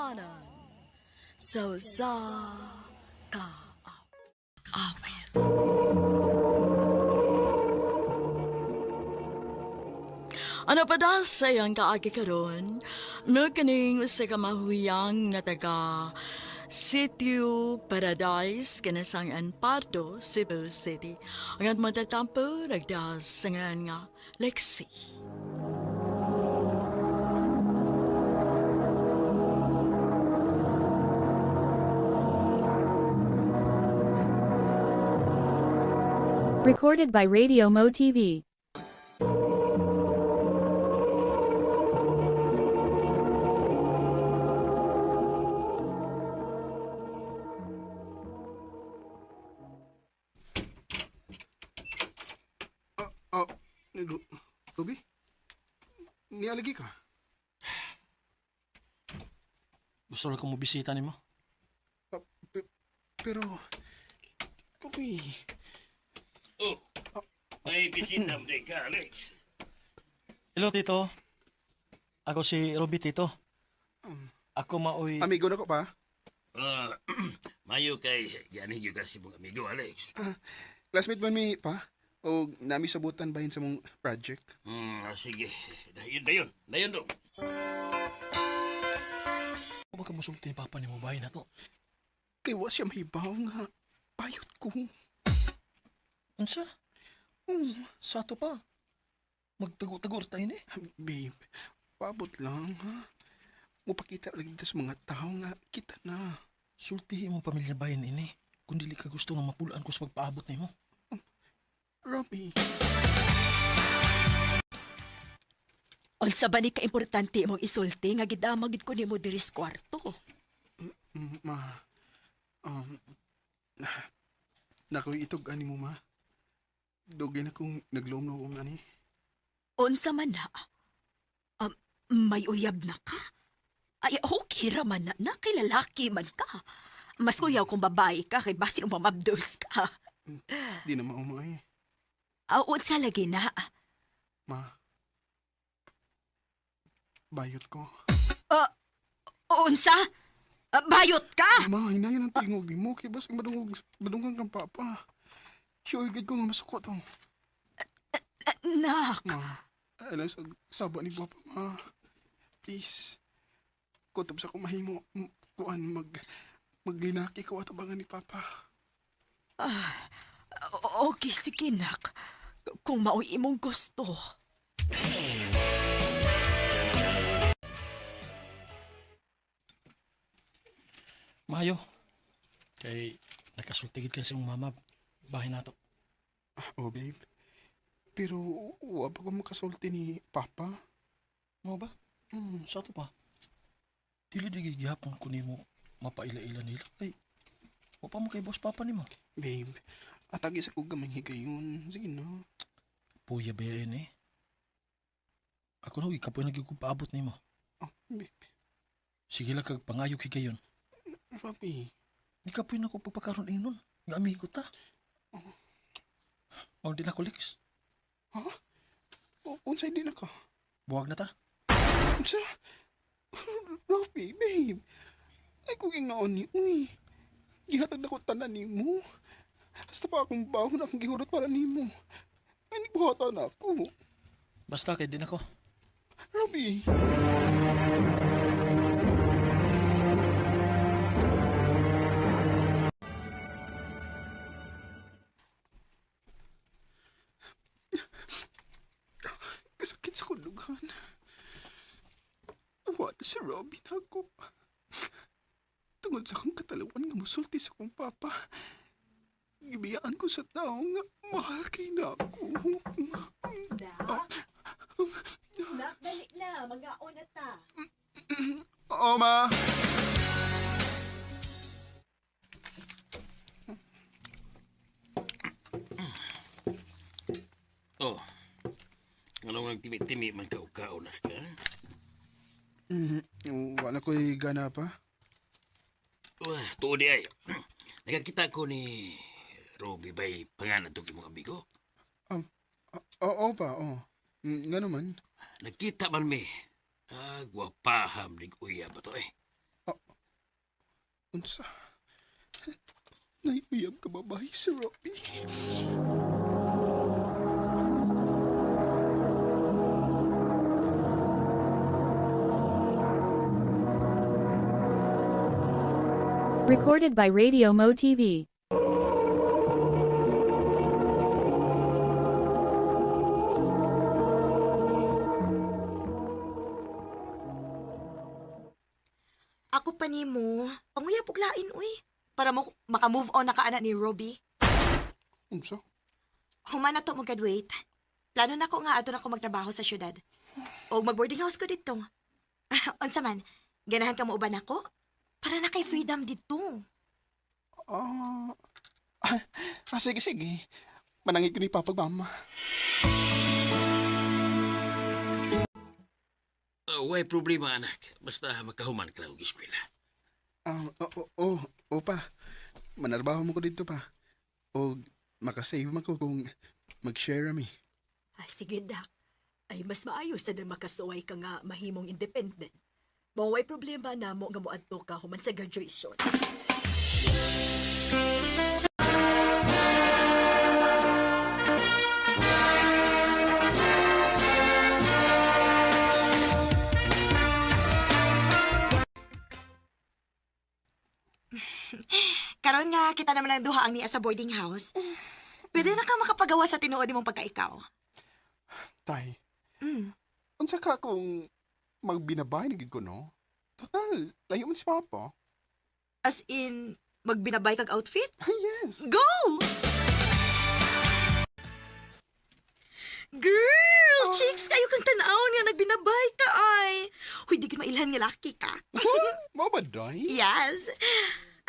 katotohanan. Sa ka awit. Ano pa da sayang kaagi karon? No kaning sa kamahuyang nga taga Sitio Paradise kanasangan Pardo, Cebu City. Ang matatampo nagdas sangan nga Lexi. Recorded by Radio Mo TV. Ruby? Nialagi ka? Gusto lang kong mabisita ni mo. Pero... Ruby... Oh, may bisita mo din ka, Alex. Hello, Tito. Ako si Ruby, Tito. Ako maoy... Amigo na ko pa? Mayo kay gani juga si mong amigo, Alex. Classmate man mi pa? O nami sabutan bahin sa mong project? Sige. Dayon dong. Huwag ka musulti ni Papa ni mo bahay na to. Kay wa siya mahibaw nga. Payot ko. Unsa? Sa to pa. Magtago-tagor tayo ni. Babe, paabot lang ha. Mupakita lagi sa mga tao nga kita na. Sultihin mo pamilya bayan ini. Kung dili ka gusto nga mapulaan ko sa pagpaabot ni mo. Robbie. Unsa ba ni ka-importante mong isulti nga gidamagid ko nimo diri sa kwarto? Ma, nakoy itog ani mo ma. Dugay na kong naglumlom ani. Unsa man na? May uyab na ka? Ay, okay raman na kay lalaki man ka. Mas kuyaw kung babae ka kay basin umamabdos ka. Di na maumay. Unsa lagi na? Ma, bayot ko. Unsa? Bayot ka? Ma, hinayan ang tingog ni mo. Kaya basang madungang kang papa. Sure, gid ko nga masuko to. Nak. Ma, alas saba ni papa, ma. Please. Kutob sa kumahimo. Kuan, maglinaki ko at abangan ni papa. Okay, sige nak. Kung maoy imong gusto. Mayo. Kay nakasultigid ka sa iyong mama. Bahay na to. Oh, babe. Pero, wa pa ko makasulti ni papa. Mo ba? Sa to pa. Dili di gigihapon ko ni mo mapaila-ila nila. Ay, wa pa mo kay boss papa ni mo. Babe, atagi sa kong gamay higayon. Sige na. Puya ba yan eh? Ako na, ikapoy nagigugpaabot ni mo. Oh, babe. Sige lang kag pangayog higayon. Robbie. Ikapoy na ko pagpakaroon inon. Nga amigo ta. O, di na ko, Lex. Ha? Unsay di na ka? Buwag na ta. Unsa? Robbie, babe. Ay, kung ingnaon ni, uy. Gihatag na ko tanan ni mo. Hasta pa akong bahon akong gihurot para ni mo. Ay, buhatan na ako. Basta kay din ako. Robbie. Kasakit sa kulugan. Awat si Robbie na ako. Tungod sa akong katalawan nga musulti sa akong papa. Gibiyaan ko sa tao nga mahal kay na ako. Nak, dali na. Mag-aon na ta. Oo, ma. Oh, anong nagtimi-timi man ka-ukao na ka? Wala ko'y gana pa. Tuo di ay. Nakakita ko ni Robbie ba'y pangalan itong imong amigo? Oo pa, oo. Nga naman. Nagkita man mi. Gwapaham ning uya ba to eh. Unsa? Naiuyab ka babae si Robbie. Recorded by Radio Mo TV. Ako pa ni mo, panguya puglain, uy. Para mo maka-move on na kaana ni Robbie. Unsa? Human na to mo graduate. Plano na ko nga ato na ko magtrabaho sa syudad. O mag-boarding house ko dito. Unsa man, ganahan ka mo uban ako? Para na kay freedom dito. Ah, sige, sige. Manangig ko ni Papa Mama. Way problema, anak. Basta makahuman ka lang og eskwela. Pa. Manarbaho mo ko dito pa. O makasave mo ko kung mag-share mi. Sige, Dak. Ay, mas maayos na din makasuway ka nga mahimong independent. Maway problema na mo nga moadto ka human sa graduation. Karon nga kita naman ang duha ang niya sa boarding house. Pwede na ka makapagawa sa tinuod mong pagkaikaw. Tay, Mm. unsa ka kung magbinabay na gid ko, no? Total, layo man si Papa. As in, magbinabay kag outfit? Yes. Go! Girl! Chicks, kayo kang tanawon nga nagbinabay ka ay. Huy, di ko mailhan nga laki ka. Mo ba, Day? Yes.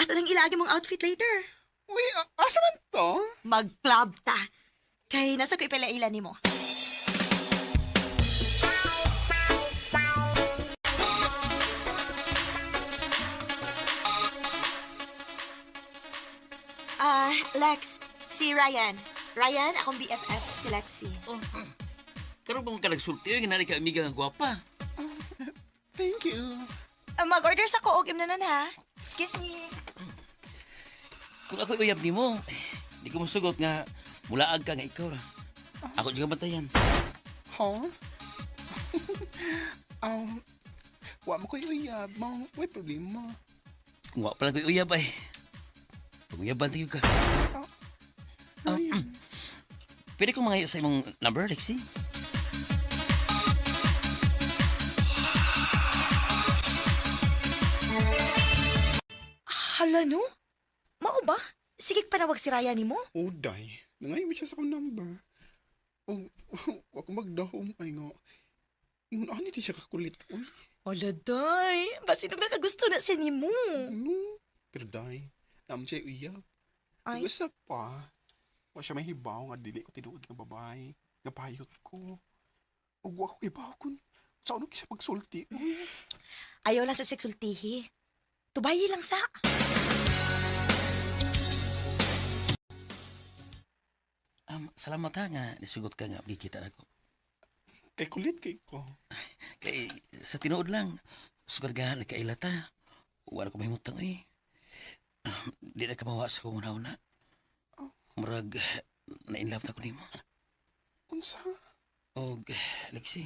At anong ilagi mong outfit later? Uy, asa man to? Mag-club ta. Kay nasa ko ipalailan ni mo. Lex, si Ryan. Ryan, akong BFF, si Lexi. Karon ba mo ka nagsulti nga nari ka amiga nga gwapa? Thank you. Mag-order sa ko og imnanan ha. Excuse me. Kung ako uyab nimo, di ko masugot nga mulaag ka nga ikaw ra. Ako juga bantayan. Huh? Wa mo ko uyab mo. May problema. Kung wa pa lang ko uyab ay. Pag-uyaban tayo ka. Ryan. Pwede kong mangayo sa imong number, Lexi? Hala no? Mao ba? Sige panawag si Ryan ni mo. Oh, Day. Nangayon siya sa akong number. O, ako magdahom. Ay nga. Yung ano di siya kakulit. Uy, Hala, day. Basinog na kagusto na siya ni mo. ano? Pero Day, naman siya uyab. Ay, Gusto pa. Wa siya mahibaw nga dili ko tinuod nga babae. Nga payot ko. O wa ko ibaw kun. Sa ano siya pagsulti. Uy. ayaw lang sa seksultihi. Tubayi lang sa. Salamat ha nga nisugot ka nga magkikita na ko. Kay kulit kay ko. Kay sa tinuod lang, sugad nga nagkailata. Wala ko mahimutang eh. Di na ka mawa sa kong una-una. Murag, na-inlove na ko nimo. Unsa? Og, Lexi,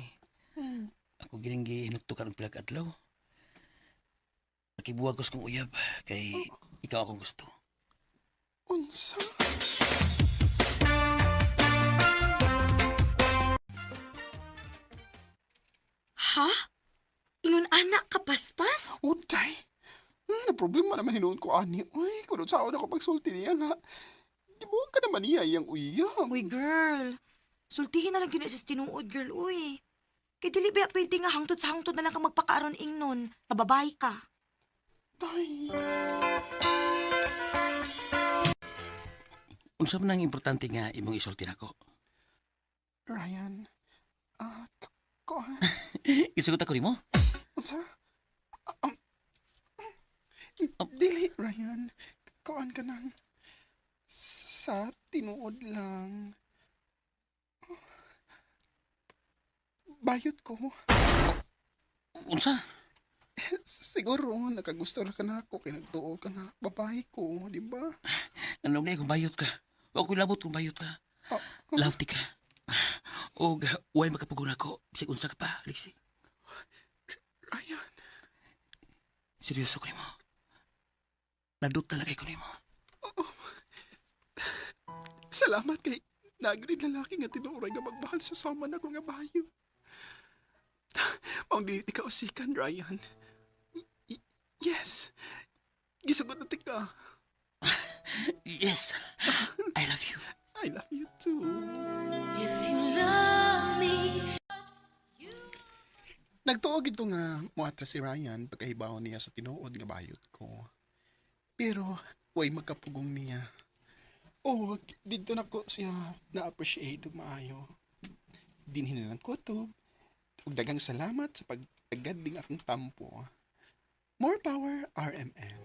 ako gininggi hinugtukan ng pilag adlaw. Nakibuwag ko sa kong uyab, kay ikaw akong gusto. Unsa? Ha? Ingon anak ka paspas? Uday. Na problema naman hinuon ko ani. Uy, kunod sa ako pagsulti niya nga. Gibuong ka naman niya iyang uyang. Uy, girl. Sultihin na lang gina sa tinuod, girl, uy. Kay dili ba pwede nga hangtod sa hangtod na lang ka magpakaaron ingnon. Kababay ka. Day. Unsa man ang importante nga imong isulti nako? Ryan. Kuhan. Isugot ako nimo? Unsa? Dili, Ryan. Kuhan ka nang. Sa tinuod lang. Bayot ko. Unsa? Siguro, nakagusto ra ka na ako, kinagtuo ka nga, babae ko, di ba? Ano na kung bayot ka? Huwag ko labot kung bayot ka. Ah, Love ka. O, huwag makapaguna ko. Bisag unsa ka pa, Alexi. Ryan, Seryoso ko nimo. Nadot talaga ko nimo. salamat kay nagrid lalaki nga tinuoray nga magmahal sa sama na ko nga bayo. Maong di ka usikan, Ryan. Yes, gisugot na tika. Yes, I love you. I love you too. Nagtuogid ko nga muatra si Ryan pagkahibaw niya sa tinuod nga bayot ko. Pero, way magkapugong niya. Oh, dito na ko siya na-appreciate ug maayo. Dinhin na ng kutob. Ug daghang salamat sa pagtagad ding akong tampo. More power, RMN.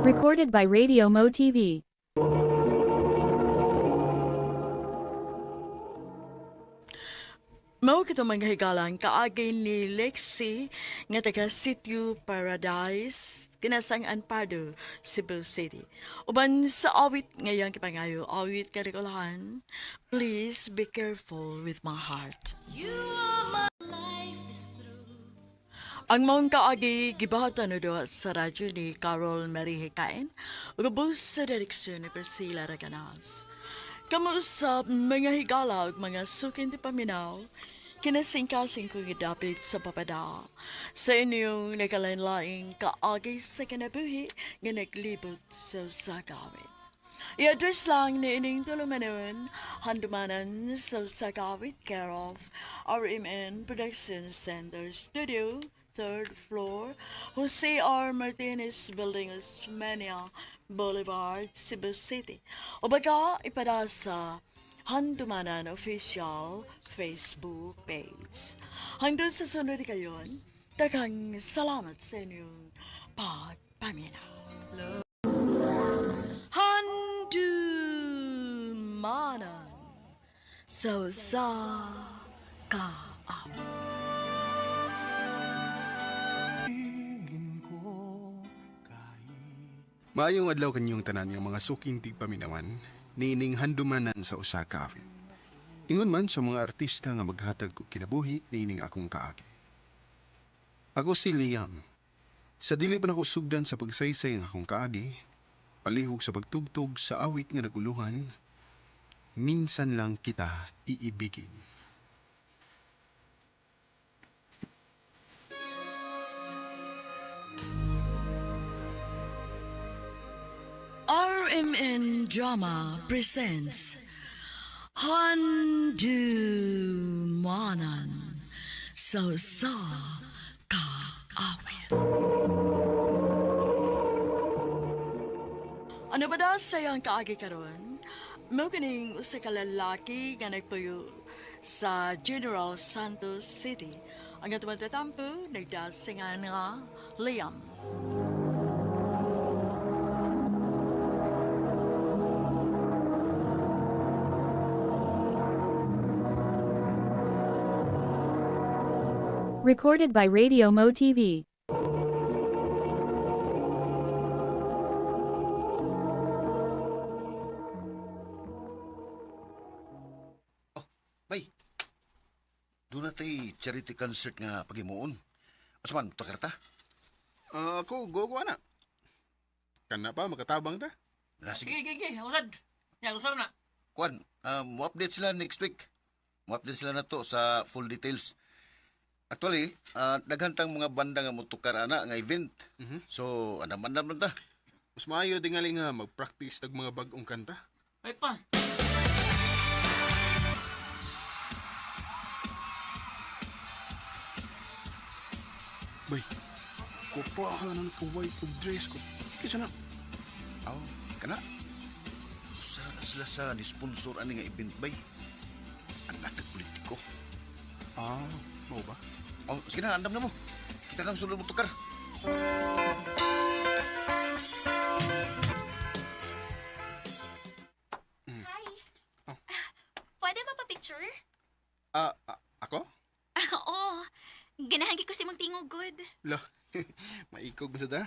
Recorded by Radio Mo TV. Mao kito mga higalan kaagay ni Lexi nga taga Sitio Paradise kinasang Anpardo, Cebu City. Uban sa awit ngayong kipangayo, awit karikulahan, please be careful with my heart. Ang maong kaagi gibahatan no do sa radyo ni Carol Marie Hikain, ugabos sa direksyon ni Priscilla Raganas. Kamusap mga higala ug mga sukin ti paminaw, kinasingkasing ko gidapit sa papada sa inyong nagalain-laing kaagi sa kinabuhi nga naglibot sa sagawit. I-address lang ni ining tulumanon, handumanan sa sagawit care of RMN Production Center Studio, 3rd floor, Jose R. Martinez Building, Osmeña Boulevard, Cebu City. O baga ipada sa Handumanan Official Facebook page. Hanggang sa sunod kayon, daghang salamat sa inyong pagpaminaw. Handumanan sa kaam. Maayong adlaw kanyong tanan nga mga suking tigpaminawan, niining handumanan sa usa ka awit. Ingon man sa mga artista nga maghatag og kinabuhi niining akong kaagi. Ako si Liam. Sa dili pa nako sugdan sa pagsaysay ng akong kaagi, palihog sa pagtugtog sa awit nga naguluhan, minsan lang kita iibigin. RMN Drama presents Handumanan sa kaawit. Ano ba daw sayang kaagi karon? Mao kining usa ka lalaki nga nagpuyo sa General Santos City. Ang atong tatampo nagdasingan nga Liam. Recorded by Radio Mo TV. Bay, doon na tayo charity concert nga pagimuon. Asuman, takar ta? Ako, go na. Kana pa, makatabang ta? Sige. Gigi, usad. Yan, usad na. Kwan, mo-update sila next week. Mo-update sila na to sa full details. Actually, naghantang mga banda nga mutukar ana nga event. So, andam-andam lang ta. Mas maayo dingali nga mag-practice tag mga bagong kanta. Ay pa. Bay, kupahan ang white of dress ko. Kisa na. Aw, kana? Usa na sila sa ni-sponsor ani nga event bay. Anak ng politiko. Mau ba? Oh, sige na, andam na mo. Kita nang sulod mo tukar. picture? Ako? Oo. Ganahan ko si mong tingog good. Lo, maikog ba sa da?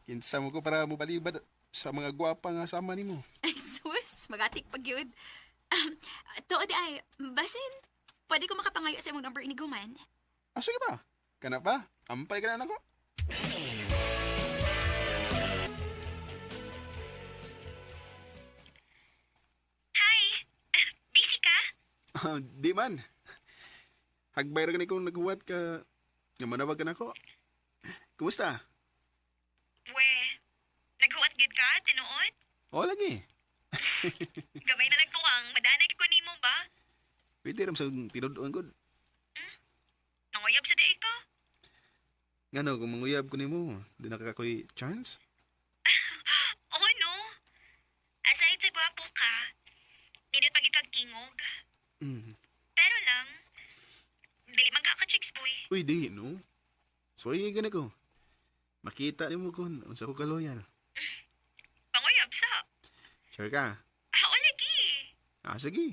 Kinsa mo ko para mo palibad sa mga gwapa nga sama nimo. Ay, sus. Magatik pag yun. Tuod ay, basin, pwede ko makapangayo sa mong number ni Guman. Sige ba? Kana pa? Ampay ka na ako? Hi. Busy ka? Di man. Hagbayra ka ni kung naghuwat ka. Nga manawag ka na ako. Kumusta? We, naghuwat gid ka, tinuod? Oo lagi. Gamay na nagtuwang, madanag ko nimo ba? Pwede ram sa tinudoon ko. Nanguyab sa di ka? Nga no, kung manguyab ko nimo, di nakakakoy chance? Oo, no. Aside sa gwapo ka, ninit pag ikagtingog. Mm. Pero lang, dili man ka chicks boy. Uy, di, no? So, ay gani ko. Makita nimo kung unsa ko kaloyal. Panguyab sa. Sure ka? Oo, lagi. Sige.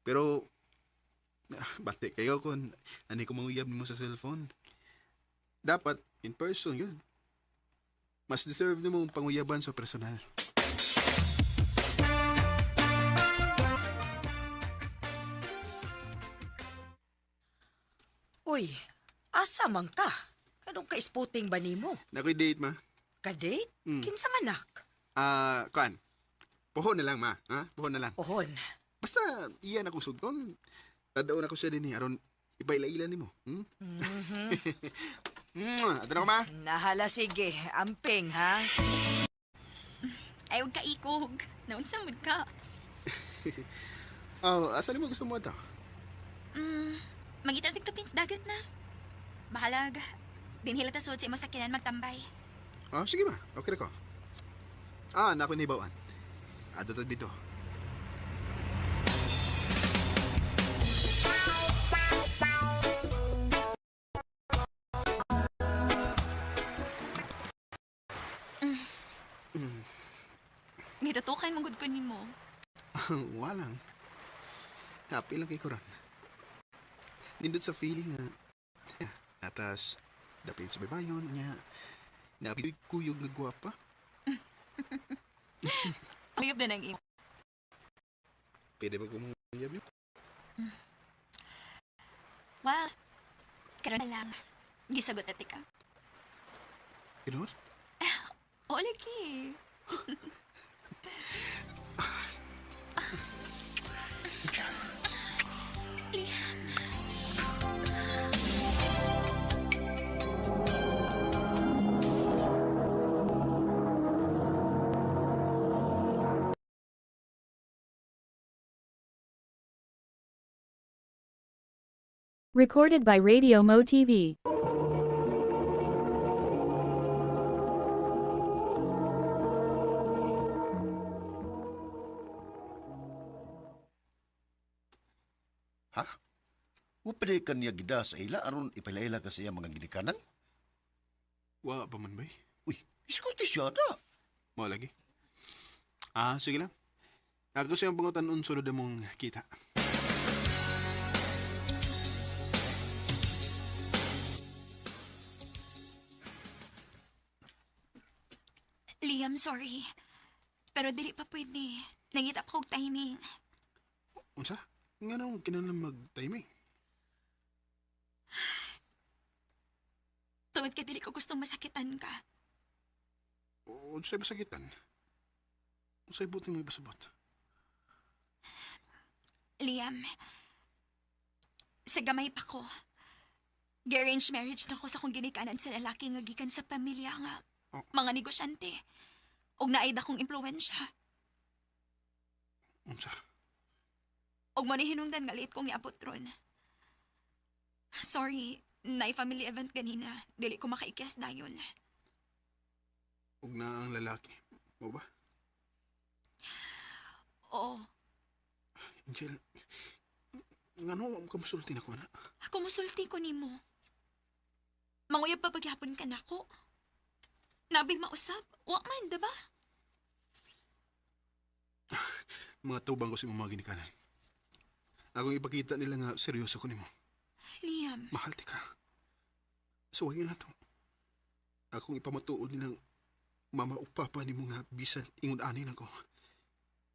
Pero, bati kayo kung ani ko manguyab nimo sa cellphone. Dapat, in person yun. Mas deserve nimo ang panguyaban sa personal. Uy, asa man ka? Kanong ka-spotting ba nimo? Nakoy date, ma. Ka-date? Mm. Kinsa manak? Kuan. Puhon na lang, ma. Ha? Puhon na lang. Pohon. Basta, iyan ako sugton. Tadaon ako siya din aron ipaila-ila nimo. Hmm? Ato na ko, ma. Nahala sige, amping ha? Ay, huwag ka ikog. Naunsamod ka. Asa mo gusto mo ito? Magitar tig pins dagat na. Bahalag. Dinhila ta suod sa imong sakinan magtambay. Sige ma. Okay na ko. Nako ni Bawan. Ato to dito. Gitutukan mong good ko nimo. Walang. Happy lang kay Kuran. Nindot sa feeling nga. Atas, dapit sa babayon, niya. Napito'y kuyog nga gwapa. Uyab na nang imo. Pwede ba kumuyab yun? Well, karon na lang. Gisagot ati ka. Pinod? Oo, lagi. Recorded by Radio Mo TV. Ha? Upre ka niya gida sa ila aron ipailaila ka sa iya mga ginikanan? Wa pa man ba? Uy, iskuti siya na. Mo lagi. Sige lang. Ako siyang pangutan unsunod mong kita. Liam, sorry. Pero dili pa pwede. Nangitap ko og timing. Unsa? Nga nung kinalang mag-timing. Tuwad ka dili ko gustong masakitan ka. Unsa'y masakitan? Unsa'y buti mo ibasabot? Liam, sa gamay pa ko. Arranged marriage na ko sa kong ginikanan sa lalaki nga gikan sa pamilya nga mga negosyante. Og naay dakong impluwensya. Unsa? Og mo ni hinungdan nga liit kong niabot ron. Sorry, naay family event ganina. Dili ko makaikyas dayon. Ug na ang lalaki. Mo ba? Oo, Angel, nga no, kamusulti na ko na. ako musulti ko nimo. Manguyab pa pagyapon ka nako. Nabing mausap, wa man, diba? Mga tubang ko sa mga ginikanan. Akong ipakita nila nga seryoso ko nimo. Liam, Mahal ti ka. Suwayin na to. Akong ipamatuod nilang mama o papa ni mo nga bisan ingon ani na ko.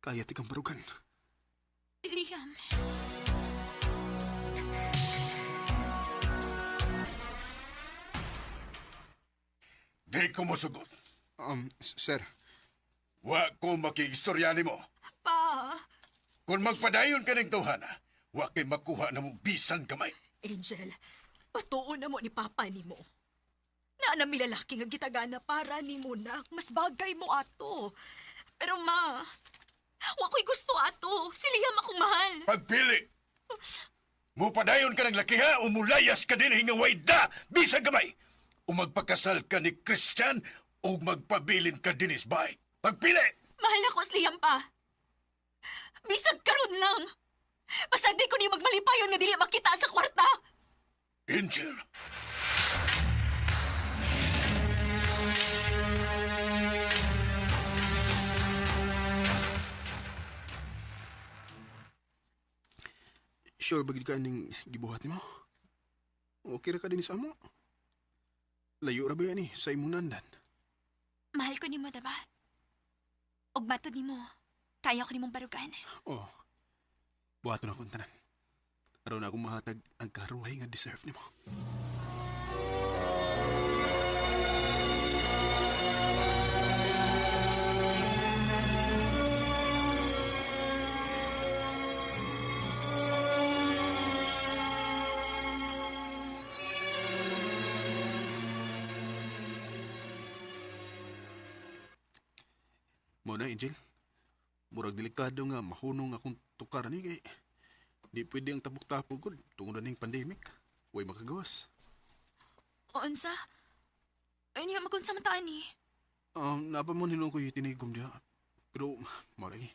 Kaya ti kang barugan. Liam. Di ko mosugot. Sir. Wa ko makiistorya nimo. Pa, Kung magpadayon ka ng tuhana, wa kay makuha na mo bisan kamay. Angel, patuon na mo ni Papa ni mo. Naanami lalaki nga gitagana para ni mo na mas bagay mo ato. pero ma, wa ko'y gusto ato. Si Liam akong mahal. Pagpili! Mupadayon ka ng lakiha o mulayas ka din hingaway da bisan kamay. O magpakasal ka ni Christian o magpabilin ka din isbay. Pagpili! Mahal ako si Liam pa. Bisag karon lang. Pasag di ko ni magmalipayon nga dili makita sa kwarta. Angel, Sure bagid ka ning gibuhat nimo? Okay ra ka din sa amo? Layo ra ba yan sa imong nandan? Mahal ko nimo, diba? Og matod nimo, kaya ko nimong barugan. Oh. Buhaton akong tanan. Aron na akong mahatag ang karuhay nga deserve nimo. Mo na, Angel. Murag delikado nga mahunong akong tukar ni kay di pwede ang tapok-tapok ko tungod na ning pandemic. Way makagawas. O unsa? Ay niya magunsa man taan ni. Napa mo nilong ko itinigom diya. Pero, malagi.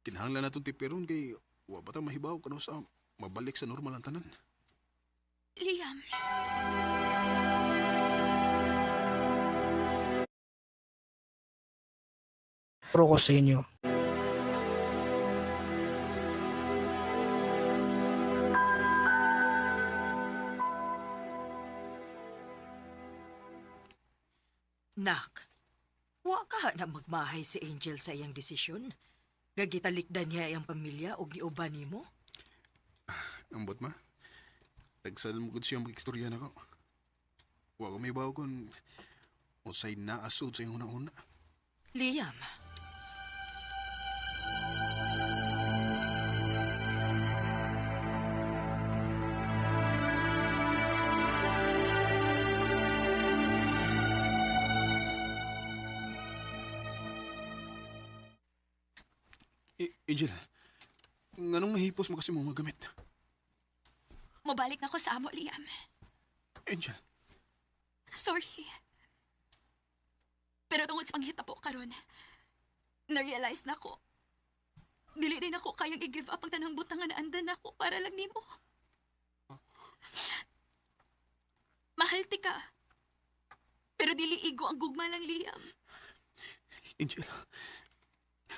Kinahanglan na itong tiperon kay wa ba tayo mahibaw kano sa mabalik sa normal ang tanan. Liam. Pro ko sa inyo. Nak, wa ka na magmahay si Angel sa iyang desisyon. Gagitalikdan niya iyang pamilya o giuban nimo. Ambot ma. Tagsal mo gud siyang mag-istorya na ko. Wa ko may baw kung usay na asod sa iyong una-una. Liam, Angel, nganong mahipos mo kasi mo magamit? Mabalik na ko sa amo, Liam. Angel, Sorry. Pero tungod sa panghita po karon, na-realize na ko. Dili rin ako kayang i-give up ang tanang butangan na andan ako para lang nimo. Mahal ti ka. Pero dili igo ang gugma lang, Liam. Angel,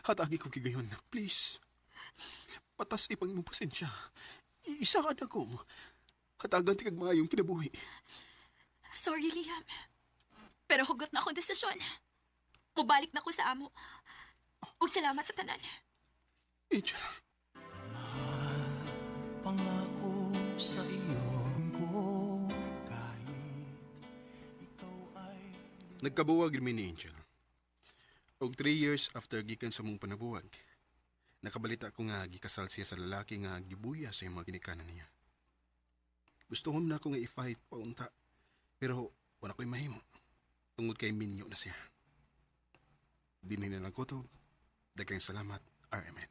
hatagi ko kigayon na, please. Patas ipang imong pasensya. Isa ka na ko. Hatagan ti kag maayong kinabuhi. Sorry, Liam. Pero hugot na akong desisyon. Mubalik na ko sa amo. Ug salamat sa tanan. Angel, Pangako sa iyo ko kahit ikaw ay nagkabuwag rin ni Angel. Og 3 years after gikan sa mong panabuwag, nakabalita ko nga gikasal siya sa lalaki nga gibuya sa mga ginikanan niya. Gustohon na ko nga i-fight paunta, pero wala ko'y mahimo. Tungod kay minyo na siya. Dinin na lang ko to. Daghang salamat, RMN.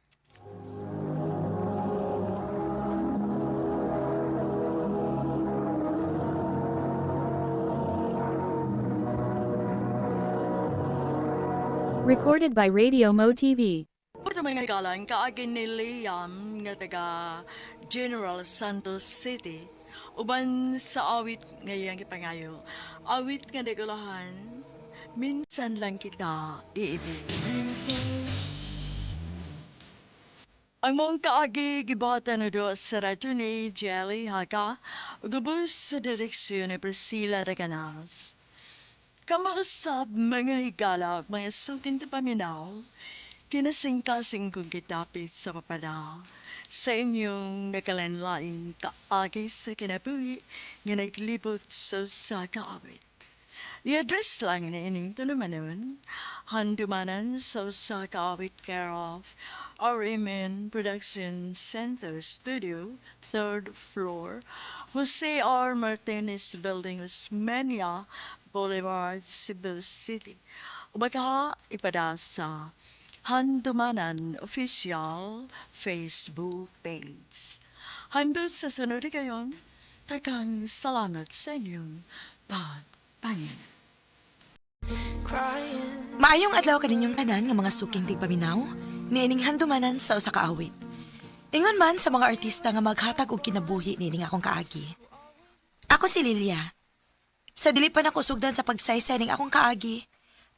Recorded by Radio Mo TV. Ito mga kalang kaagin ni Liam nga taga General Santos City. Uban sa awit ngayang ipangayo. Awit nga degulahan. Minsan lang kita iibig. Ang mong kaagi gibata na do sa radyo ni Jelly Haga, gubos sa direksyon ni Priscilla Reganas. Kamarasab mga higala mga sukin na paminaw, kinasing-kasing kong kitapit sa papada sa inyong nakalanlaing kaagi sa kinabuhi nga naglibot sa kaawit. I-address lang na ining tulumanon, handumanan sa kaawit care of RMN Production Center Studio, 3rd floor, Jose R. Martinez Building, Osmeña Boulevard, Cebu City. Ubaga ipada sa Handumanan Official Facebook page. Hanggang sa sunod kayon, tagang salamat sa inyong pagpangin. Maayong adlaw kaninyong tanan nga mga suking tigpaminaw, niining handumanan sa usa ka awit. Ingon man sa mga artista nga maghatag og kinabuhi niining akong kaagi. Ako si Lilia. Sa dili pa nako sugdan sa pagsaysay ning akong kaagi,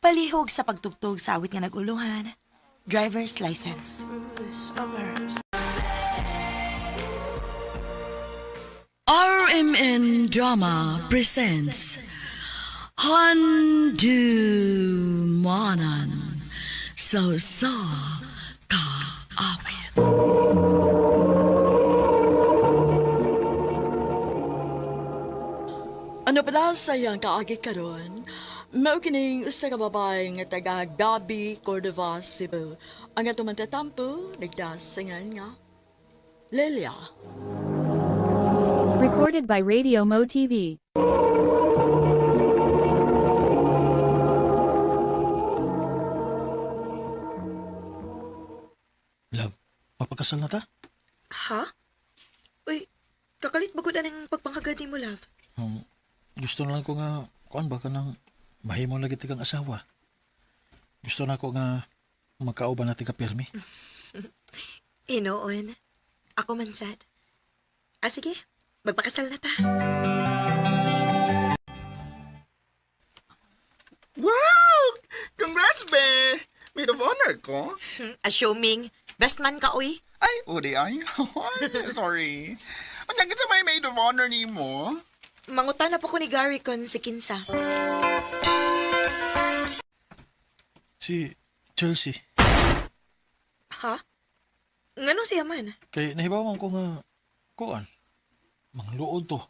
palihog sa pagtugtog sa awit nga naguluhan, driver's license. RMN Drama presents Handumanan sa kaawit. Ano pala sayang kaagi karon? Mao kining usa ka babae nga taga Gabi, Cordova, Cebu. Ang atong magtatampo nagdasingan nga Lelia. Recorded by Radio Mo TV. Love, mapagkasal na ta? Ha? Uy, kakalit ba ko na ng pagpanghagad ni mo, love? Gusto na lang ko nga, kuan ba ka nang mahimo lagi kang asawa. Gusto na ko nga makauban natin ka pirmi. Inoon. Ako man sad. Sige, magpakasal na ta. Wow! Congrats, be! Maid of honor ko. Assuming, best man ka, uy. Ay, udi ay. Sorry. Anyagin sa may maid of honor ni mo. Mangutan na po ko ni Gary kon si Kinsa. Si Chelsea. Ha? Ngano siya man? Kay nahibawan ko nga, kuan, mangluod to.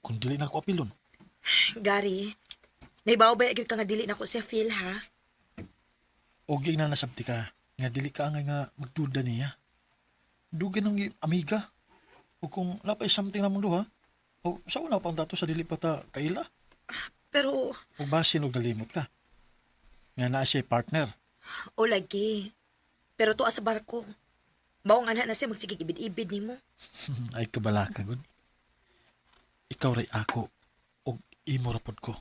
Kung dili na ko apilon. Gary, naibaw ba agad ka nga dili na ko siya feel, ha? O na nasabti ka, nga dili ka nga magduda niya. Dugan ng amiga. O kung napay something na mundo ha. O sa una pang dato sa dili pata kaila. Pero, O basin og nalimot ka. Nga naa siya partner. o lagi. Pero to sa barko. Maong anak na siya magsigig ibid-ibid ni mo. Ay kabala ka gud. Ikaw ray ako og imo rapod ko.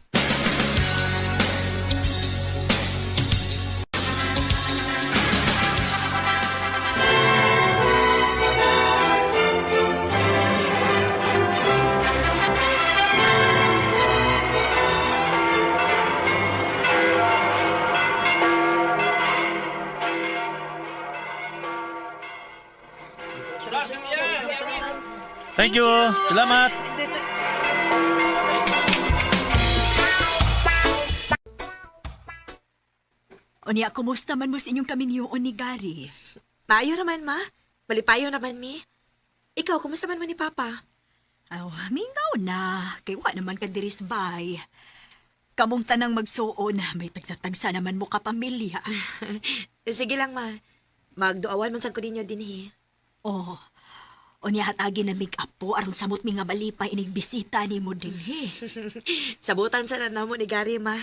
Thank you. Salamat. O niya, kumusta man mo sa inyong kaminyoon ni Gary? Payo naman, ma. Malipayo naman, mi. Ikaw, kumusta man ni Papa? Aw, mingaw na. Kay wa naman ka diris bay. Kamong tanang magsuon, may tagsa-tagsa naman mo ka pamilya. Sige lang, ma. Magduawan man sa ko ninyo din, he. Oh, o niya hatagi na make-up po, aron samot mi nga malipay inigbisita ni mo din, he. Sabutan sa na mo ni Gary, ma.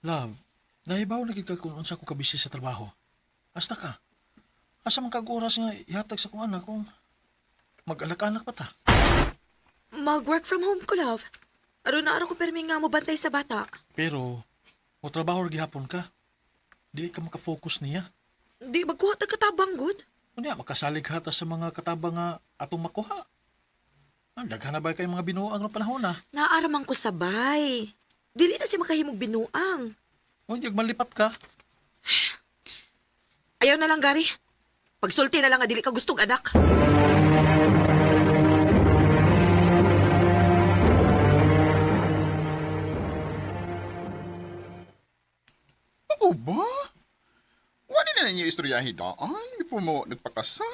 Love, nahibaw lagi ka kung unsa ko kabisi sa trabaho. Hasta ka. Asa man kag oras nga ihatag sa kong anak kung mag-alak-anak pa ta. Mag-work from home ko, love. Aron na araw ko permi nga mo bantay sa bata. Pero, mo trabaho rin gihapon ka. Dili ka makafocus niya. Di magkuha katabang good. Unya, makasalig hata sa mga katabang nga atong makuha. Daghan na ba kayo mga binuang ng panahon na? Naaramang ko sabay. Dili na siya makahimog binuang. Huwag malipat ka. Ayaw na lang, Gary. Pagsulti na lang nga dili ka gustong anak. Ako ba? Wala na ninyo istoryahin daan before mo nagpakasal.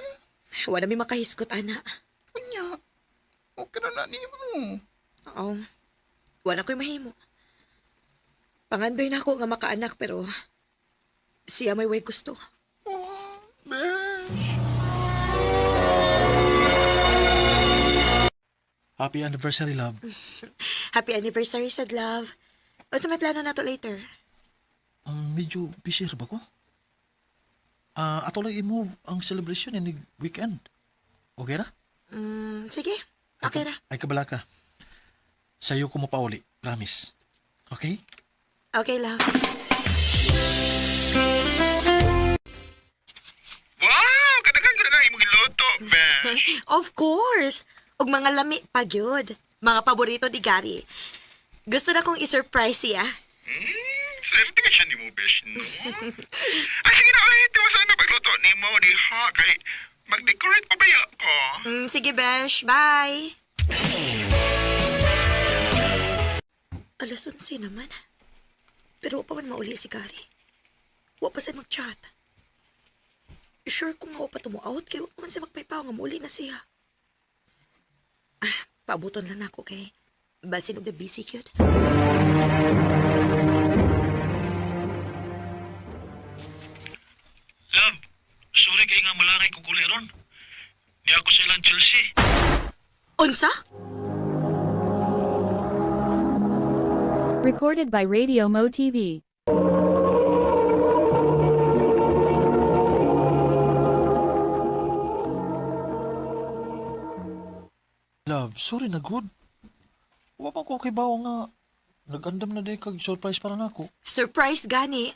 Wala may makahiskot, ana. Kanya, okay na nimo. Oo. Wala ko'y mahimo. Pangandoy na ako nga makaanak pero siya may way gusto. Oh, besh. Happy anniversary, love. Happy anniversary, sad love. O sa may plano na to later? Medyo busy ba ko? Ato lang i-move ang celebration in weekend. Okay ra? Sige. Okay ra. Ay kabala ka. Sa'yo ko mo pa uli. Promise. Okay? Okay, love. Wow, kadagan ko na imong giluto, besh. Of course. Og mga lami pa gyud. Mga paborito ni Gary. Gusto na kong i-surprise siya. Swerte ka siya ni mo, besh, no? Ay, sige na, ay, tiwasan na pagluto ni mo, di ha, kay mag-decorate pa ba ako? Sige, Besh. Bye. Alas 11 naman. Pero wa pa man mauli si Gary. Wa pa siya mag-chat. Sure kung ako pa tumu-out, kaya wa pa man siya magpaypaw nga mauli na siya. Paabuton lang ako kay basin og na busy cute. Love, sorry kay nga malangay ko guli ron. Di ako silang Chelsea. Unsa? Recorded by Radio Mo TV. Love, sorry na good. Wa pa ko kay bawo nga. Nag-andam na day kag surprise para nako. Surprise gani.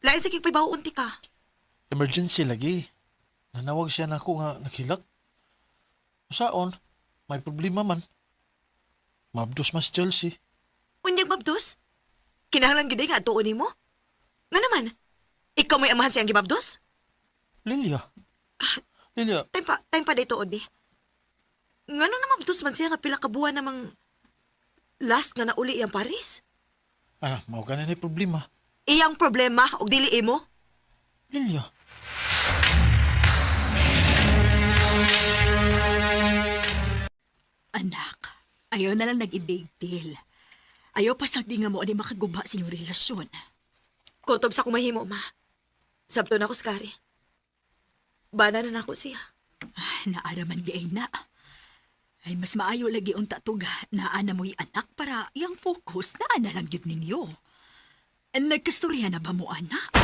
Lain sa kikpaybaw unti ka. Emergency lagi. Nanawag siya nako nga naghilak. Saon, may problema man. Mabdos mas Chelsea. Unyag mabdos? Kinahanglan gid nga atuon nimo? Nga naman, ikaw may amahan siyang gimabdos? Lilia. Lilia, Time pa dito, Odbi. Nga na mabdos man siya nga pila ka buwan namang last nga nauli iyang Paris? mao ganin ni problema. Iyang problema og dili imo? Lilia. Anak, ayaw na lang nag-i-big deal. Ayaw pa sagdi nga mo ani makaguba sa inyong relasyon. Kutob sa kumahimo, ma. Sabto na ko sa Gary. Bana na ako siya. Naaraman di ay na. Ay mas maayo lagi unta tuga na ana mo'y anak para yang focus na ana lang yun ninyo. Nagkastorya na ba mo, anak?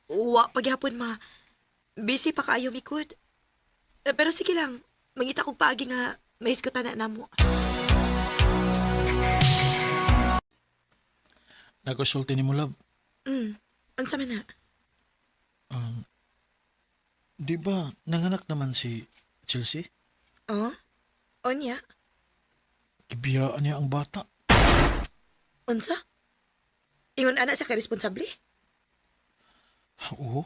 Wa pagyapon, ma. Busy pa kaayo mikod. Pero sige lang, mangita kong paagi nga may iskutan na namo. Nagkonsulti ni mo, love. Unsa man na? Di ba nanganak naman si Chelsea? Onya? Kibiyaan niya ang bata. Unsa? Ingon anak siya ka-responsable? Oo.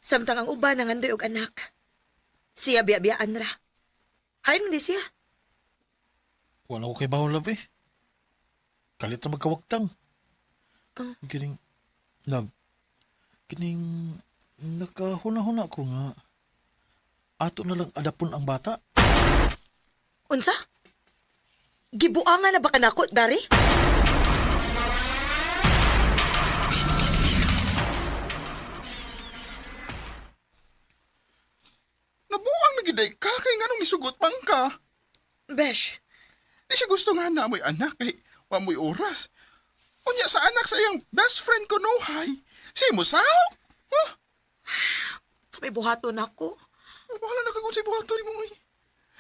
Samtang ang uban nangandoy og anak. Siya biya-biyaan ra. Hayon di siya. Wala ko kay baho, love eh. Kalit na magkawagtang. Kining, love, kining nakahuna-huna ko nga ato na lang adapon ang bata. Unsa? Gibuangan na ba kanako, Gary? Nabuang na giday ka kay nganong nisugot pang ka. Besh, Di siya gusto nga na mo'y anak kay wa mo'y oras. Unya sa anak sa iyang best friend ko no hay. Si mo sao? Huh? sa may buhaton ako. Bahala na kagod sa buhato ni mo eh.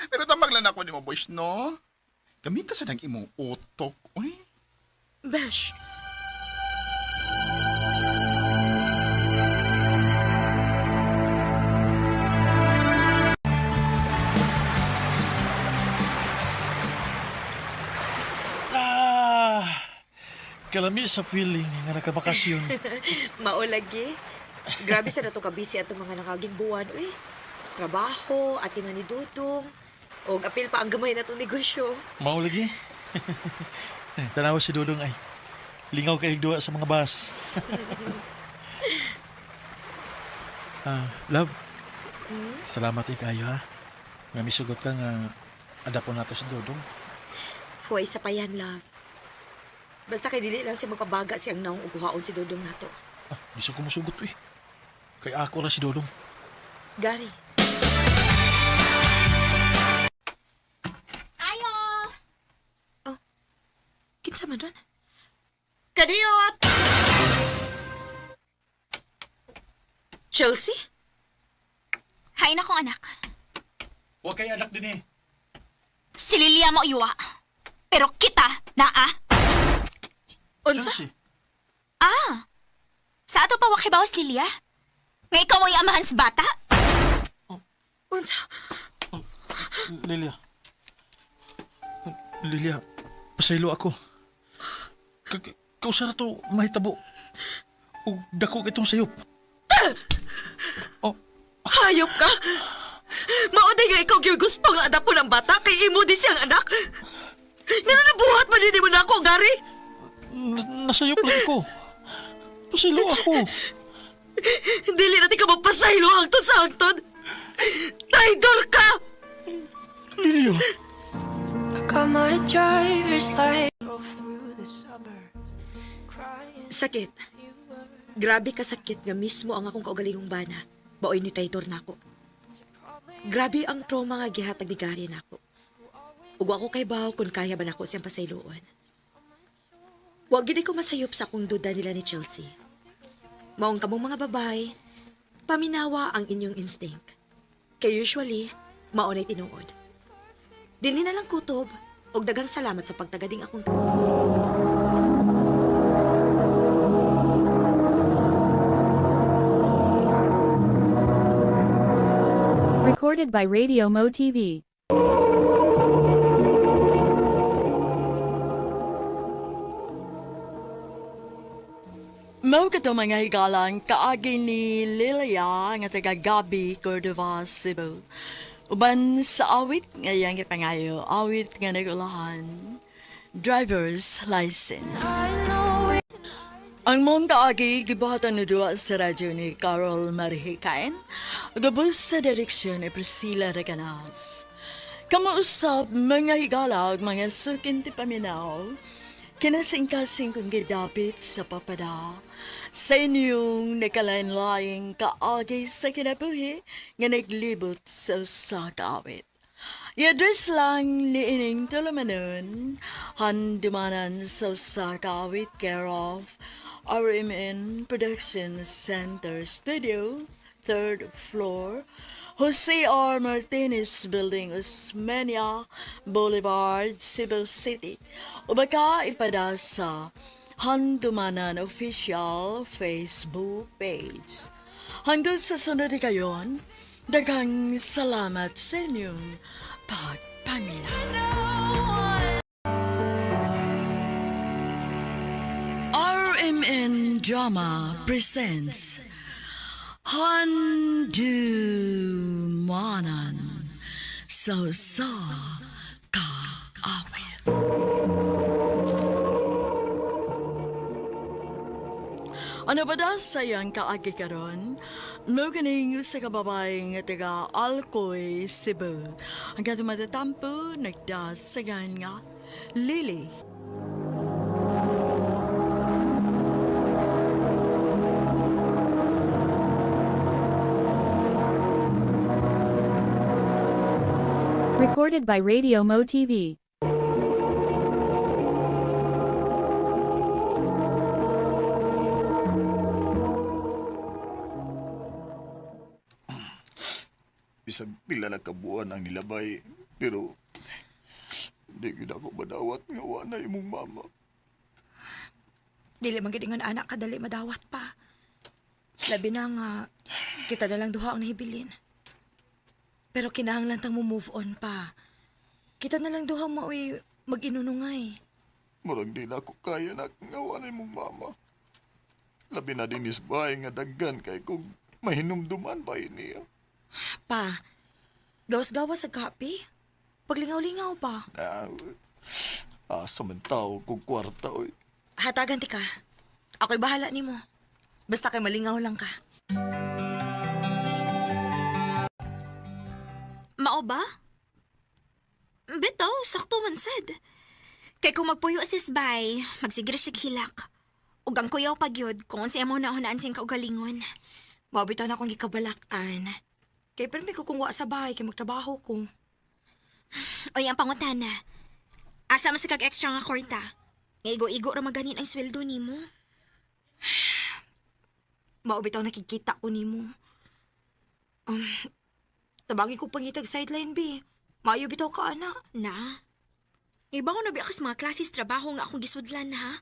Pero tamag lang ako ni mo boys no. Gamita sa nang imong utok. Uy. Besh, Kalami sa feeling nga nakabakasyon. Maulagi. Grabe sa nato kabisi at mga nakaging buwan. Uy, trabaho, ati man ni Dudong. O apil pa ang gamay na itong negosyo. Mao lagi. Tanawa si Dudong ay. Lingaw kaig duwa sa mga bus. Love. Salamat kayo ha. Nga misugot ka nga adapon nato si Dudong. Huwag isa pa yan, love. Basta kay dili lang siya magpabaga siyang naong uguhaon si Dudong nato. Bisa ko musugot eh. Kay ako na si Dudong. Gary. Ayo! Kinsa man doon? Kadiyot! Chelsea? Hay na kong anak. Huwag kayo anak din eh. Si Lilia mo iwa. Pero kita, naa. Unsa? Chelsea. Sa ato pa wakibawas, Lilia? Nga ikaw mo'y amahan sa bata? Unsa? Lilia. Lilia, pasaylo ako. Kausara to mahitabo. O dako itong sayop. Hayop ka! Mauday nga ikaw gusto nga adapon ang bata kay imo di siyang anak. Nga nabuhat man din mo na ako, Gary. Nasayop lang ako. Pasaylo ako. Dili natin ka magpasaylo hangtod sa hangtod. Traidor ka! Lilia. Sakit. Grabe ka sakit nga mismo ang akong kaugalingong bana. Baoy ni traitor na ako. Grabe ang trauma nga gihatag ni Gary na ako. Ug ako kay baw kung kaya ba nako siyang pasayloon. Huwag gini ko masayop sa akong duda nila ni Chelsea. Maong kamong mga babae, paminawa ang inyong instinct. Kay usually, maunay tinuod. Dili na lang kutob, og dagang salamat sa pagtagading akong Recorded by Radio Mo TV. Mao kato mga higalang kaagi ni Lilia nga taga Gabi, Cordova, Cebu. Uban sa awit ngayang ipangayo, awit nga nagulahan, driver's license. Ang mong kaagi gibuhatan na duwa sa radyo ni Carol Marihikain, gabos sa direksyon ni Priscilla Reganas. Kamuusap mga higala ug mga sukin ti paminaw, kinasing-kasing kung gidapit sa papada, sa inyong nakalain-laing kaagi sa kinabuhi nga naglibot sa usa ka awit. I-address lang ni ining tulumanon, handumanan sa usa ka awit care of RMN Production Center Studio, 3rd floor, Jose R. Martinez Building, Osmeña Boulevard, Cebu City. O baka ipada sa Handumanan Official Facebook page. Hanggang sa sunod kayon, daghang salamat sa inyong pagpaminaw. RMN Drama presents Handumanan sa kaawit. Ano ba da sayang kaagi karon? Mo kaning sa kababay nga taga Alcoy, Cebu. Hanggang tumatatampo, nagdasagan nga Lily. Recorded by Radio Mo TV. Bisag pila na kabuan ang nilabay, pero di gid ako madawat nga wa na imong mama. Dili man gid ingon anak kadali madawat pa. Labi na nga kita na lang duha ang nahibilin. Pero kinahanglan tang mo move on pa. Kita na lang duha maoy mag-inunungay. Murag di na ako kaya na ngawanay mong mama. Labi na din isbay nga daggan kay kung mahinumduman ba niya. Pa, gawas-gawas sa kape. Paglingaw-lingaw pa. Asa man tao kung kwarta, oy. Hatagan ti ka. Ako'y bahala ni mo. Basta kay malingaw lang ka. Mao ba? Bitaw, sakto man sad. Kay kung magpuyo si Sbay, magsigir siya hilak. Ug ang kuyaw pagyod kung siya mo naunaan siyang kaugalingon. Mabitaw na akong gikabalaktan. Kay permi ko kung wa sa bahay kay magtrabaho ko. O yung pangutana, asa mas kag-extra nga kwarta? Nga igo-igo ra maganin ang sweldo nimo. Maubitaw nakikita ko nimo. Tabagi ko pangitag sideline, B. Maayo bitaw ka, ana. Na? Iba ko na ba ako sa mga klases trabaho nga akong gisudlan, ha?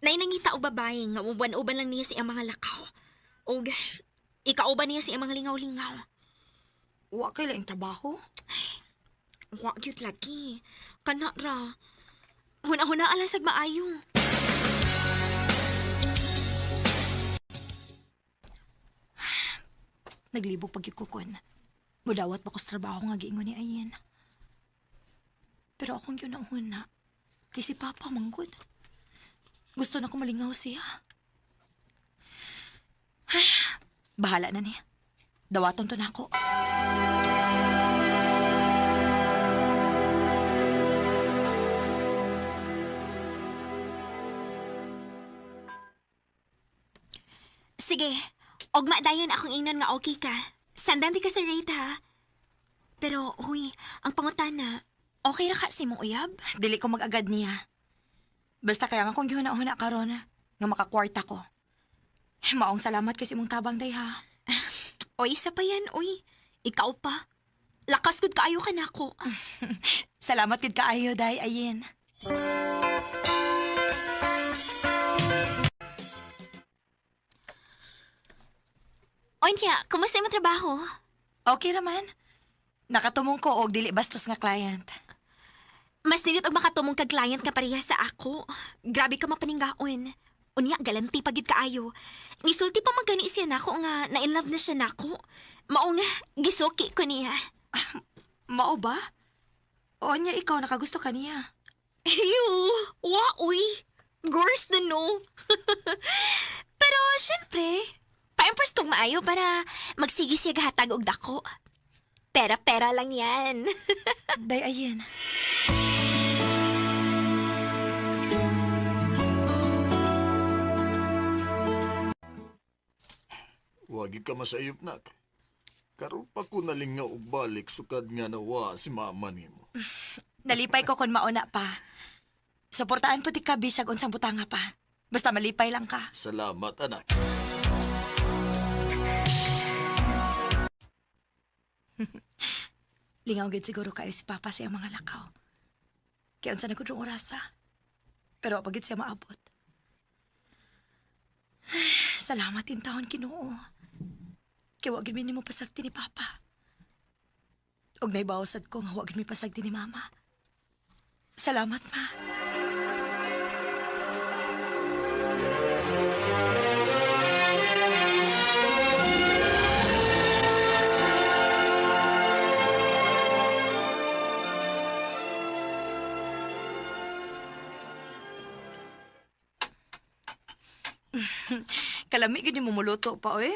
Nainangita o babae nga uban-uban lang niya sa iyang mga lakaw. O ikauban niya sa iyang mga lingaw-lingaw. Wa kay laing trabaho? Wa gyud lagi. Kana ra. Huna-huna alasag maayo. Naglibog pagyukukon. Mudawat pa ko sa trabaho nga giingon ni Ayen. Pero akong yun ang huna. Kay si Papa manggod. Gusto na ko malingaw siya. Ay, bahala na niya. Dawaton to na ako. Sige, ogma dayon akong ingnan nga okay ka. Sandan di ka sa rate, ha? Pero, huy, ang pangutana, okay ra ka si mong uyab? Dili ko mag-agad niya. Basta kaya nga kung gihuna-huna karon nga makakwarta ko. Maong salamat kasi mong tabang day, ha? O isa pa yan, uy. Ikaw pa. Lakas gud kaayo ka na ako. Salamat gid kaayo, day, Ayen. Onya, kumusta yung trabaho? Okay naman. Nakatumong ko og dili bastos nga client. Mas nilit og makatumong kag client ka pareha sa ako. Grabe ka mapaninggaon. Unya, galanti pagid kaayo. Nisulti pa magani siya nako nga na-inlove na siya nako. Mao nga, gisuki ko niya. Mao ba? O niya ikaw nakagusto ka niya? Ew! Wa, uy! Girls na no. Pero, syempre, pa-impress kong maayo para magsigi siya gahatag og dako. Pera-pera lang yan. Day, Ayen. Wagi ka masayop, nak. Karon pa ko nalingaw og balik sukad nga nawa si mama nimo. Nalipay ko kon mauna pa. Suportaan puti ka bisag unsang butanga pa. Basta malipay lang ka. Salamat, anak. Lingaw gid siguro kayo si Papa sa iyang mga lakaw. Kaya unsa na gud rong orasa. Pero pagit siya maabot. Salamat in taon Ginoo. Kaya wag gid mi nimo pasagti ni Papa. Og naibawsad ko nga wag gid mi pasagti ni Mama. Salamat, Ma. Kalami gid mo muluto pa oy.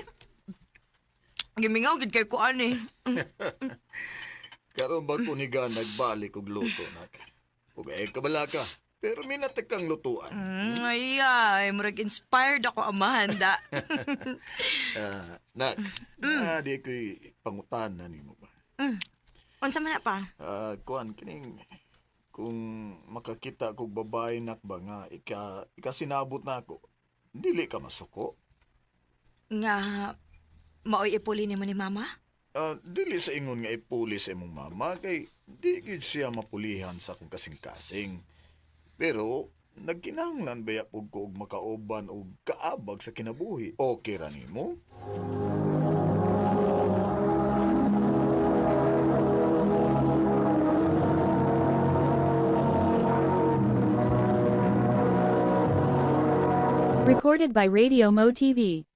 Gimingaw gid kay kuan eh. Karon ba ko ni ga nagbalik og luto, nak? Ug ay kabala ka. Pero minatek kang lutuan. Ay, murag inspired ako, Amanda. Nak, di ko'y pangutanan nimo ba? Unsa man na pa? Kuan kining kung makakita kog babae nak ba nga ikasinabot na ako. Dili ka masuko. Nga, maoy ipuli ni mo ni Mama? Dili sa ingon nga ipuli sa imong mama kay di gid siya mapulihan sa akong kasing-kasing. Pero nagkinahanglan baya pug ko og makauban og kaabag sa kinabuhi. Okay ra nimo? Recorded by Radio Mo TV.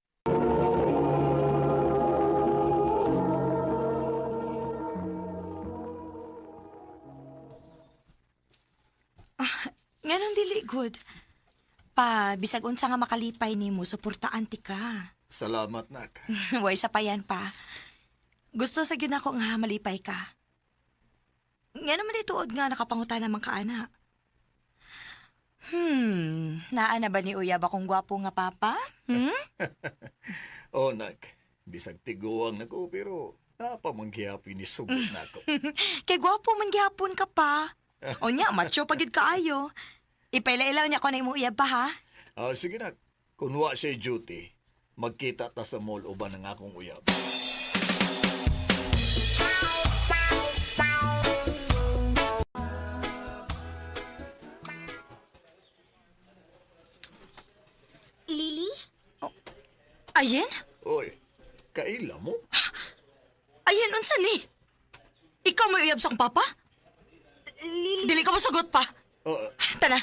Nganong dili good. Pa, bisag unsa nga makalipay nimo, suportaan ti ka. Salamat, nak. Way sa payan pa. Gusto sa gyud ako nga malipay ka. Ngano man dituod nga nakapangutan naman ka ana. Naa na ba ni uyab akong gwapo nga papa? Oh, nak. Bisag tiguang na ko, pero napamanggihapi ni sugod na ko. Kay gwapo man gihapon ka pa. O nya, macho pagid kaayo. Ipailailaw niya ko na imong uyab pa ha. Sige, nak. Kung wa siya duty, magkita ta sa mall uban ng akong uyab. Lily? Ayen? Oy, kaila mo? Ayen, unsa ni? Ikaw may uyab sa akong papa? Lily? Dili ka mo sugot pa. Tana,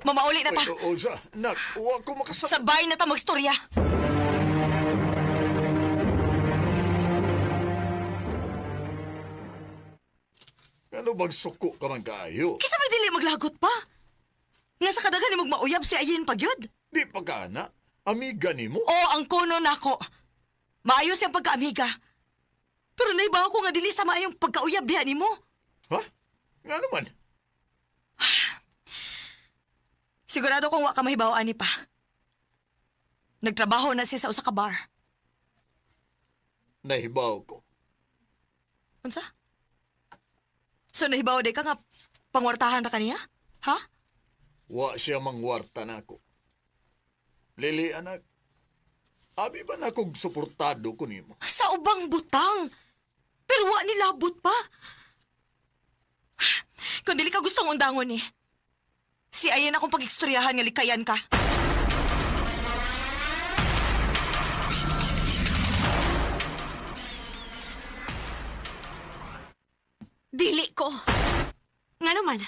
mamauli na pa. Oza, nak, wa ko makasama. Sabay na ta magstorya. Ano bang suko ka man kaayo? Kisa may dili maglagot pa. Nga sa kadagan ni mauyab si Ayen pagyod. Di pa ka na. Amiga ni mo? Oo, ang kono nako. Maayos yung pagkaamiga. Pero naibaw ko nga dili sa maayong pagkauyab diha nimo. Ha? Nga naman. Sigurado kong wa ka mahibawaan ni pa. Nagtrabaho na siya sa usa ka bar. Nahibaw ko. Unsa? So nahibaw di ka nga pangwartahan na kaniya? Ha? Wa siya mangwarta na ako. Lili, anak. Abi ba na kong suportado ko nimo? Sa ubang butang. Pero wa ni labot pa. Kung dili ka gustong undangon ni, si Ayen akong pag-ekstoryahan nga likayan ka. Dili ko. Nga naman,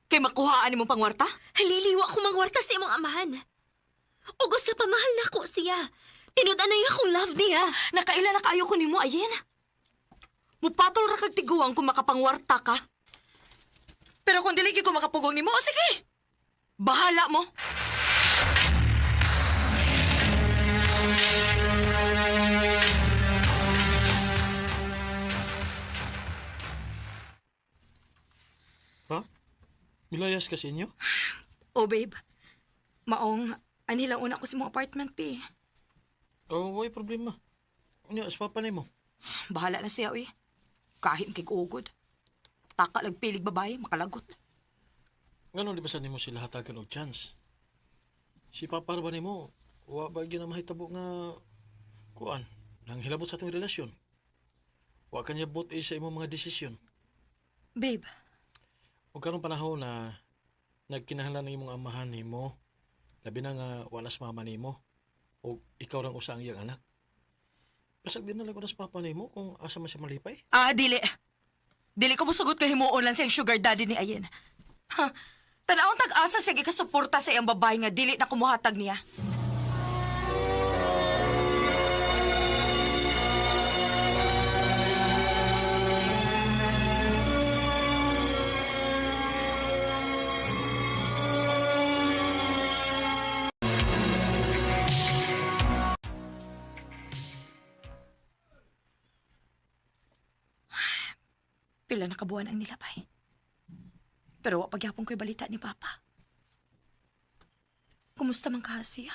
kay makuhaan ni mong pangwarta? Haliliwa ko mangwarta sa imong amahan. Ugos sa pamahal na ko siya. Tinudan na yung akong love niya. Nakaila na kaayo ko ni mo, Ayen. Mupatol ra kag tiguang kung makapangwarta ka. Pero kung dili ko makapugong ni mo, sige. Bahala mo. Ha? Milayas ka sa inyo? Oh, babe. Maong, anilang una ko sa mong apartment, pi. Oh, way problema. Unya, as papa mo. Bahala na siya, uy. Kahim kay ugod. Taka pilig babae, makalagot. Ngano di ba sa nimo sila hatagan og chance? Si papa ba nimo, wa ba gyud na mahitabo nga kuan, nang hilabot sa atong relasyon. Wa kanya buti sa imong mga desisyon. Babe. Ug karon panahon na nagkinahanglan ng imong amahan nimo, labi na nga walas mama nimo, o ikaw lang usa ang iyang anak. Pasag din na lang ko na sa papa nimo kung asa man siya malipay. Dili. Dili ko musugot kay himuon lang siyang sugar daddy ni Ayen. Ha, tanawang tag-asa siya gikasuporta sa iyang babae nga dili na kumuhatag niya. Pila na kabuan ang nilabay. Pero wa pagyapon ko'y balita ni Papa. Kumusta man ka siya?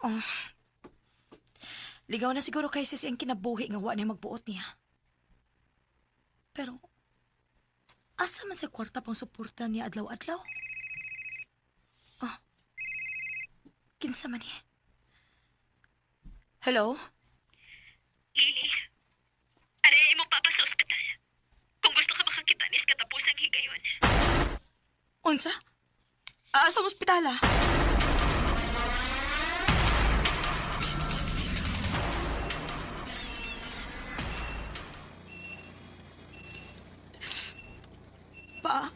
Oh. Ligaw na siguro kay sis ang kinabuhi nga wa na magbuot niya. Pero, asa man sa kwarta pang suporta niya adlaw-adlaw? Oh. Kinsa man niya? Hello? Lily, aray mo papa sa ospital. Kung gusto ka makakita nis katapusang higayon. Unsa? Sa ospital ah? Pa,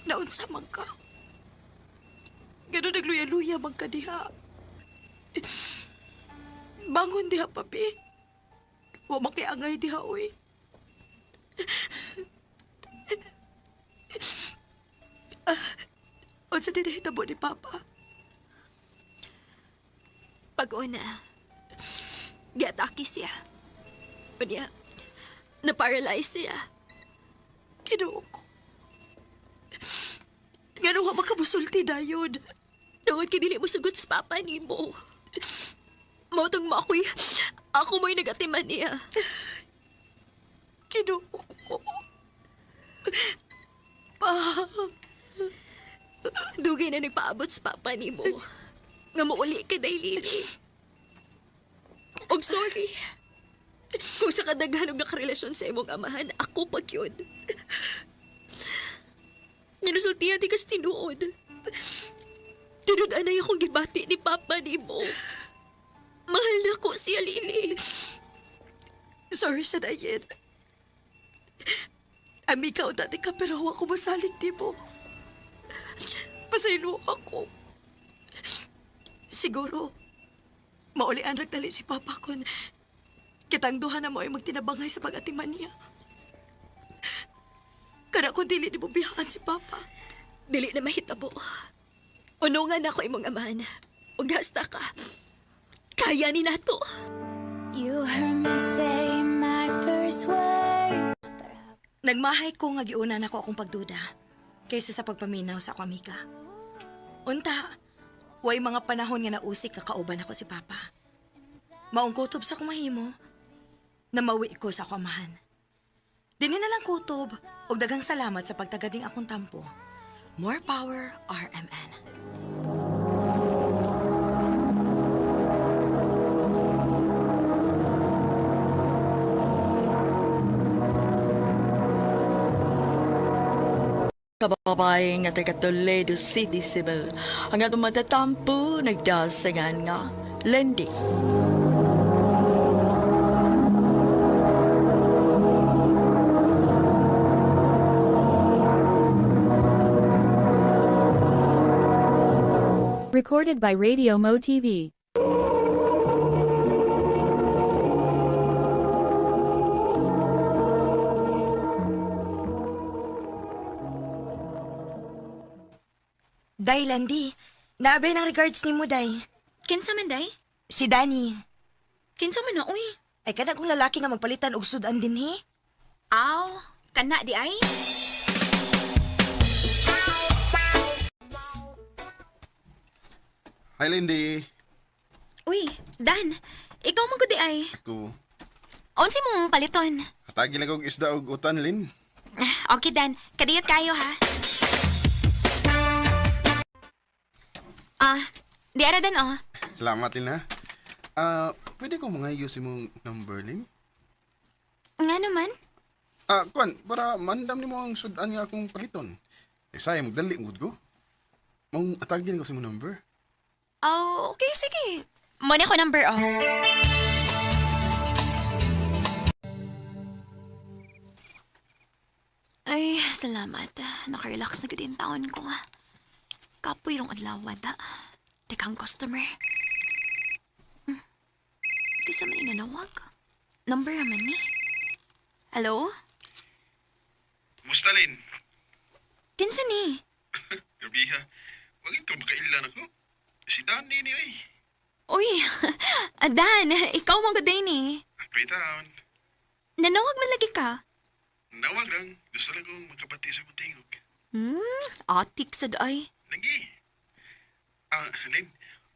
naunsa man ka? Ganun nagluya-luya man ka diha. Bangon diha, papi. Wa makiangay diha, uy. Unsa din nahitabo ni Papa? Pag-una, giatake siya. Unya, na-paralyze siya. Kinuo ko. Ganun nga makabusulti dayon. Tungod kinili mo sugot sa papa ni mo. Mautong makoy, ako mo'y nagatiman niya. Kinuo ko. Pa. Dugay na nagpaabot sa papa ni mo. Nga mauli ka day, Lily. Og sorry. Kung sa kadaghanog na karelasyon sa imong amahan, ako pag yun. Nanusultihan di kas tinuod. Tinuod-anay akong gibati ni Papa ni mo. Mahal na ko siya, Lily. Sorry sa dayin. Amiga o dati ka pero ako masalig di mo. Pasaylo ako. Siguro, maulian nagdali si Papa kon kitang duha na mo ay magtinabangay sa pag-atiman niya. Kada ko dili ni mo bihaan si Papa. Dili na mahitabo. Unungan ako imong amahan. Ug hasta ka. Kaya ni nato. You heard me say my first word. Nagmahay ko nga giuna na ko akong pagduda kaysa sa pagpaminaw sa akong amiga. Unta, way mga panahon nga nausik kakauban ako si Papa. Maong kutob sa akong mahimo na mawi ko sa akong amahan. Dini na lang kutob ug daghang salamat sa pagtagading akong tampo. More power, RMN. Kababae nga taga Toledo City, Cebu. Ang atong matatampo, nagdasangan nga, Lendi. Recorded by Radio Mo TV. Day, Landy. Naabay ng regards ni mo, Day. Kinsa man, Day? Si Danny. Kinsa man na, uy? Ay, kana kong lalaki nga magpalitan og sudan din, he? Aw, kana di ay? Hi, Lindy. Uy, Dan, ikaw man ko di ay. Ako, Unsi mong paliton? hatagi lang kong isda og utan, Lin. Okay, Dan. Kadiyot kayo, ha? Di ara, Dan, oh. Salamat, Lin, ha? Pwede ko mga ayusin mong number, Lin? Nga naman? Kwan, para mandam ni mo ang sudan nga akong paliton. Sayang, magdali ang ko. Mong atagin ko sa mong number. Oh, okay, sige. Muna ko number, oh. Ay, salamat. Nakarelax na gudin taon ko. Kapoy rong adlaw da. Tekang customer. Kisa man inanawag. Number naman ni. Hello? Musta, Lin? Kinsa ni? Gabi ha. Wag ito makailan ako. Si Danny ni, oy. Uy, Dan, ikaw mong gaday ni. Paitaan. Nanawag man lagi ka. Nawag lang. Gusto lang kong magkabati sa mong tingog. Atik sa daay. Lagi. Lin,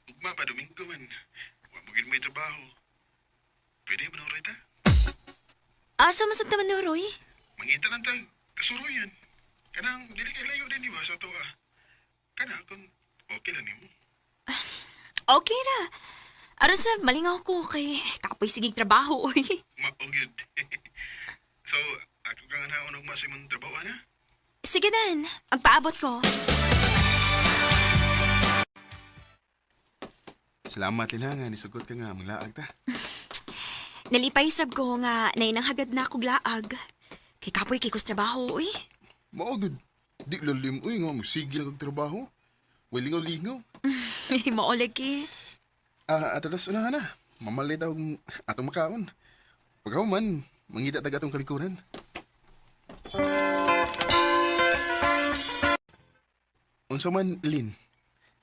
ugma pa Domingo man. Huwag mo may trabaho. Pwede mo na oray ta? Asa masad naman ni Roy? Mangita lang tag. Kasuroyan. Kanang dili kay layo din, di ba, sa toa. Kana, kung okay lang mo. Okay ra. Aron sa malingaw ko kay kapoy sigig trabaho, oy. Good. So, ako ka nga na unong masimong trabaho, na? Sige, Dan. Magpaabot ko. Salamat, Lin, ha, nga nisugot ka nga manglaag ta. Nalipay sab ko nga nainang hagad na ako laag. Kay kapoy kay kus trabaho, oy. Maagad. Di lalim, uy, nga magsigil ang trabaho. Wilingaw-lingaw. Mao lagi. Atatas unahan na. Mamalit akong atong makaon. Pagaw man, mangita taga atong kalikuran. Unsa man, Lin?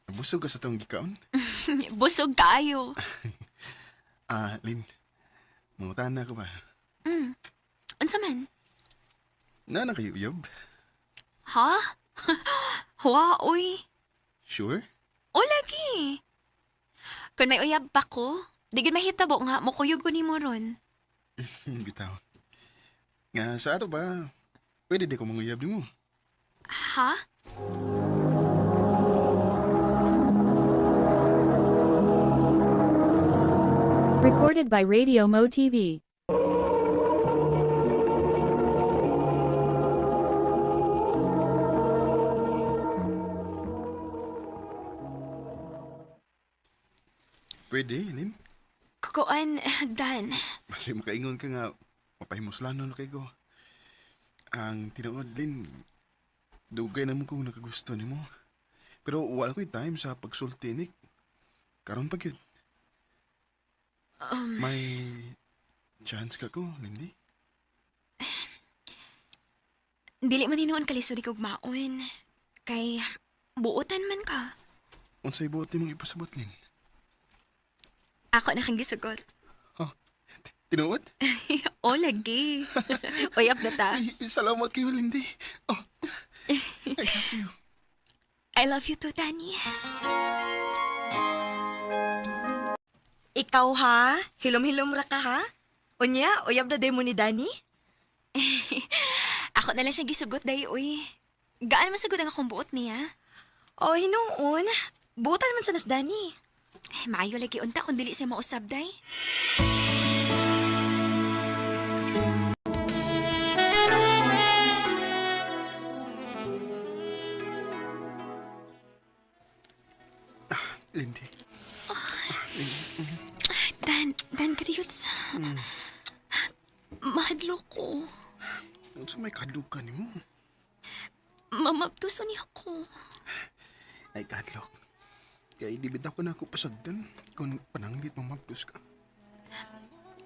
Nabusog ka sa tong gikaon? Busog kaayo. Lin, mangutan na ako ba? Unsa man? Na kayo, Yob? Ha? Wa, uy. Sure? O lagi. Kung may uyab pa ko, di gid mahitabo nga mukuyog ko nimo ron. Bitaw. Nga sa ato ba, pwede di ko manguyab ni mo. Ha? Recorded by Radio Mo TV. Pwede, Lin. Kukuan, Dan. Basi makaingon ka nga, mapahimuslano na kay ko. Ang tinuod, Lin, dugay naman kong nakagusto ni mo. Pero wala ko'y time sa pagsultinik. Karon pa yun. May chance ka ko, Lindy? Dili man tinuon kalisod kog maon. Kay buotan man ka. Unsay buot mong ipasabot, Lin? Ako na kang gisugot. Tinuod? O lagi. Uyab na ta. Ay, salamat kayo, Lindy. Oh, I love you. I love you too, Danny. Ikaw ha? Hilom-hilom ra ka ha? Unya, uyab na day mo ni Danny? Ako na lang siya gisugot dahi, uy. Gaan man sagud ang akong buot niya. O, hinuon. Buutan man sa nas Danny. Maayo lagi unta kung dili siya mausab day. Lindy. Dan kadiyot sa... Mahadlo ko. Unsa may kadlok ka ni mo? Mamabtuso niya ako. Ay, kadlok. Kaya di bitaw ko na ako pasagdan kung pananglit mamabtos ka.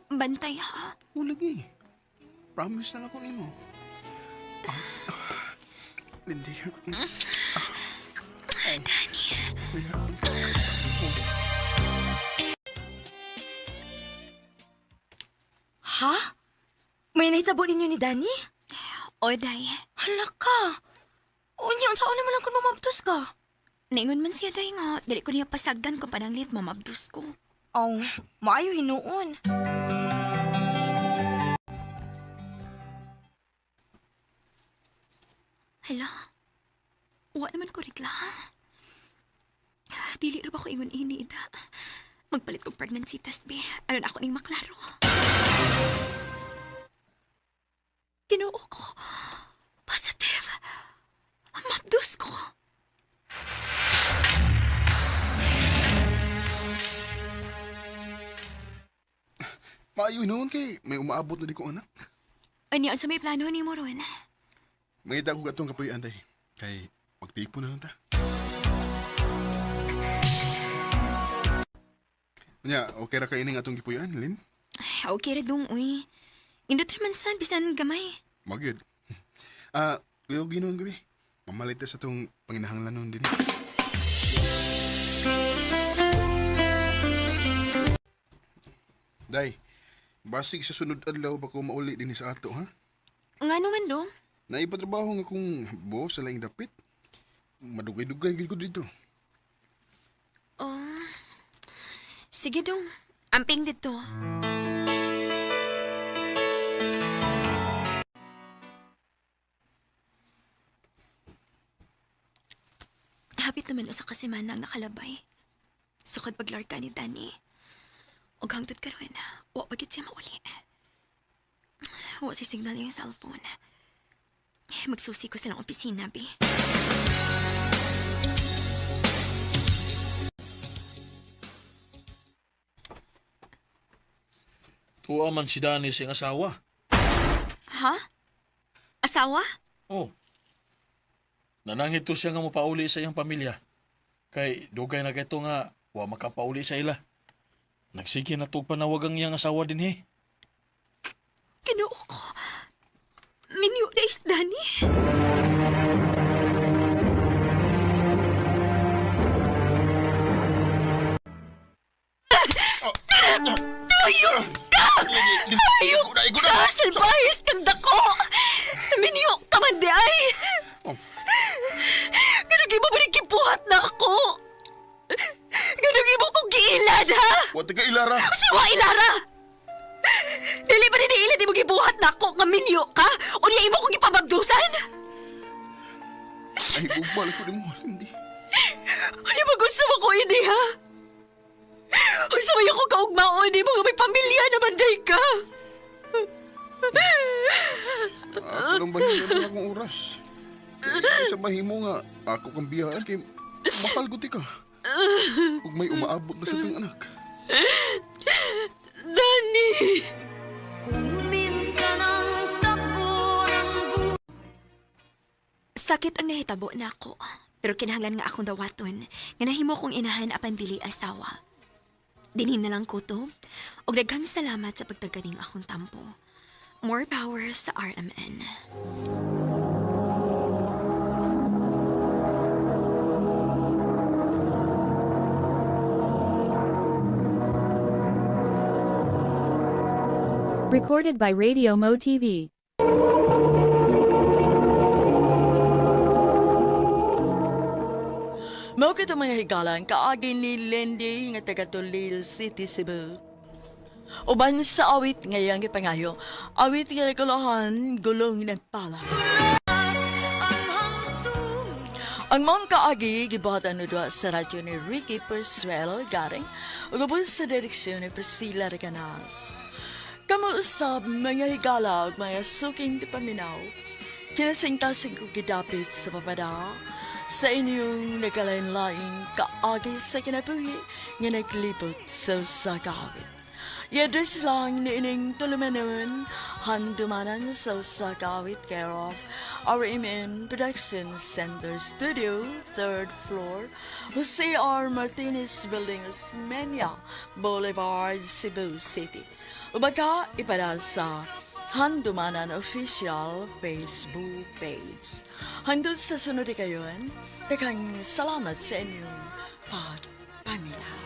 Bantay ha. O lagi. Promise na ako ni mo. Lindy. Danny. Ha? May nahitabo ninyo ni Danny? O, day. Hala ka. Unya, unsa naman lang kung mamabtos ka? Naingon man siya day nga. Dili ko niya pasagdan kung pananglit mamabdos ko. Oh, maayo hinuon. Hala. Wa naman ko regla. Dili rin ba ko ingon inid? Magpalit kong pregnancy test, be. Ano na ako ning maklaro? Ginoo ko. Positive. Mabdos ko. Maayo noon kay may umaabot na di ko anak. Ano sa may plano ni mo ron? May ita ko gatong kapuyan day. Kay magtipo na lang ta. Nya, okay ra ka ining atong gipuyan, Lin? Okay ra dong, uy. Indot man sad, bisan gamay. Magyud. Kuya ginoon gabi. Mamalit sa atong panginahanglan nun din. Day, basig sa sunod adlaw ba ko mauli din sa ato, ha? Nga naman dong? Naipatrabaho nga kong boss sa laing dapit. Madugay-dugay gid ko dito. Oh. Sige dong. Amping dito. Hapit naman usa ka semana ang nakalabay. Sukad paglarka ni Danny. Og hangtod karon, wa pagit siya mauli. Wa si signal yung cellphone. Magsusi ko sa lang opisina, bi. Tuwa man si Danny siyang asawa. Ha? Asawa? Oh. Nanangit to siya nga mapauli sa iyang pamilya. Kay dugay na kito nga wa makapauli sa ila. Nagsige na to panawagang iyang asawa din he. Ginoo ko. Minyo na isda ni. Ayok ka! Ayok ka! Salbayas kang dako! Minyo ka man di ay! Ganun mo ba rin kibuhat na ako? Ganun mo kong giilad ha? Huwag ka ilara. Siwa ilara! Dili ba rin iilad mo gibuhat na ako nga minyo ka? O niya imo kong ipamagdusan? Ay, ugbal ko ni mo, hindi. O niya gusto mo ko ini ha? O sabay ako kaugmaon ni mga may pamilya naman day ka. Ako lang bahimo na akong oras. Sa bahimo nga, ako kang biyaan kay mahal guti ka. Kung may umaabot na sa tang anak. Dani! Kung minsan ang takbo ng Sakit ang nahitabo na ako. Pero kinahanglan nga akong dawaton nga nahimo kong inahan apan dili asawa. Dinhin na lang ko to. Og daghang salamat sa pagtaganing akong tampo. More power sa RMN. Recorded by Radio Mo TV. Mao kita mga higalan kaagi ni Lendy nga taga Tulil City, Cebu. Uban sa awit ngayang gipangayo, awit nga nagkulahan gulong ng pala. Ang mga kaagi gibuhatan nudwa sa radyo ni Ricky Persuelo garing ug ubos sa direksyon ni Priscilla Reganas. Kamuusab mga higala ug mga suking tipaminaw, kinasingtasing ko gidapit sa papada sa inyong nagalain-laing kaagi sa kinabuhi nga naglibot sa usakawit. I-address lang ni ining tulumanon handumanan sa usakawit care of RMN Production Center Studio, 3rd floor, Jose R. Martinez Building, Osmeña Boulevard, Cebu City. Ubaga ipada sa Handumanan Official Facebook page. Handun sa sunod kayon, takang salamat sa inyong pagpaminaw.